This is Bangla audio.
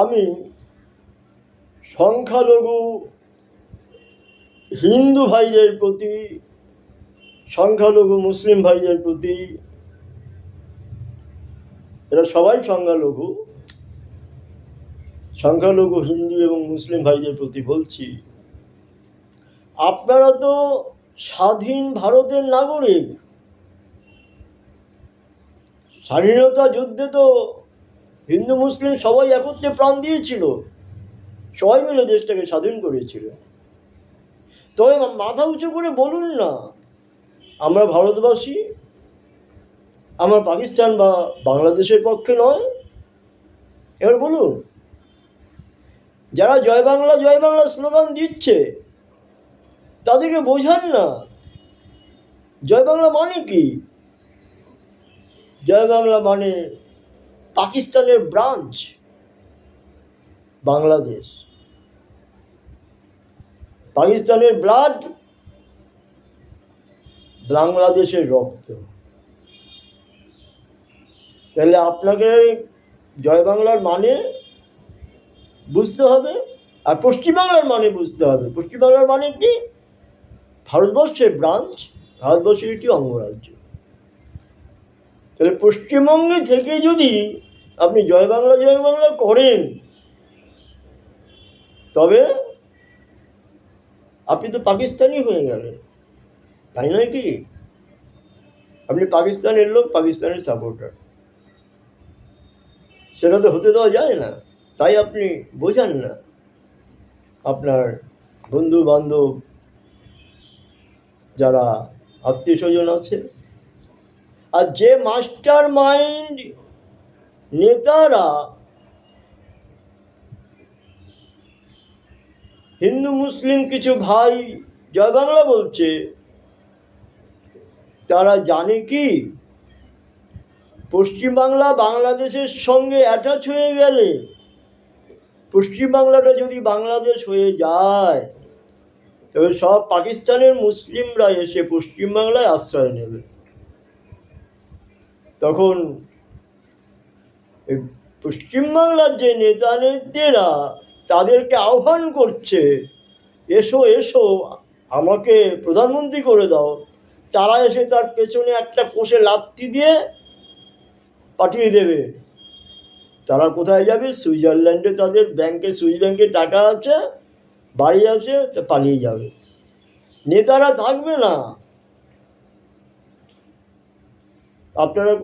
আমি সংখ্যালঘু হিন্দু ভাইদের প্রতি, সংখ্যালঘু মুসলিম ভাইদের প্রতি, এরা সবাই সংখ্যালঘু হিন্দু এবং মুসলিম ভাইদের প্রতি বলছি, আপনারা তো স্বাধীন ভারতের নাগরিক। স্বাধীনতা যুদ্ধে তো হিন্দু মুসলিম সবাই একত্রে প্রাণ দিয়েছিল, সবাই মিলে দেশটাকে স্বাধীন করেছিল। তবে মাথা উঁচু করে বলুন না, আমরা ভারতবাসী, আমরা পাকিস্তান বা বাংলাদেশের পক্ষে নয়। এবার বলুন, যারা জয় বাংলা স্লোগান দিচ্ছে তাদেরকে বোঝান না জয় বাংলা মানে কি। জয় বাংলা মানে পাকিস্তানের ব্রাঞ্চ বাংলাদেশ, পাকিস্তানের ব্লাড, বাংলাদেশের রক্ত। তাহলে আপনাকে জয় বাংলার মানে বুঝতে হবে, আর পশ্চিমবাংলার মানে বুঝতে হবে। পশ্চিমবাংলার মানে কি? ভারতবর্ষের ব্রাঞ্চ, ভারতবর্ষের একটি অঙ্গরাজ্য। তাহলে পশ্চিমবঙ্গে থেকে যদি আপনি জয় বাংলা করেন, তবে আপনি তো পাকিস্তানি হয়ে গেলেন, তাই নয় কি? আপনি পাকিস্তানের লোক, পাকিস্তানের সাপোর্টার, সেটা তো হতে দেওয়া যায় না। তাই আপনি বোঝান না আপনার বন্ধু বান্ধব, যারা আত্মীয় স্বজন আছে। আর যে মাস্টার মাইন্ড নেতারা হিন্দু মুসলিম কিছু ভাই জয় বাংলা বলছে, তারা জানে কি পশ্চিমবাংলা বাংলাদেশের সঙ্গে অ্যাটাচ হয়ে গেলে, পশ্চিমবাংলাটা যদি বাংলাদেশ হয়ে যায়, তবে সব পাকিস্তানের মুসলিমরা এসে পশ্চিমবাংলায় আশ্রয় নেবে। তখন পশ্চিমবাংলার যে নেতা নেত্রীরা তাদেরকে আহ্বান করছে, এসো এসো আমাকে প্রধানমন্ত্রী করে দাও, তারা এসে তার পেছনে একটা কোষে লাথি দিয়ে পাঠিয়ে দেবে। তারা কোথায় যাবে? সুইজারল্যান্ডে তাদের ব্যাংকে, সুইস ব্যাংকে টাকা আছে, বাড়ি আছে, তা পালিয়ে যাবে। নেতারা থাকবে না। আপনারা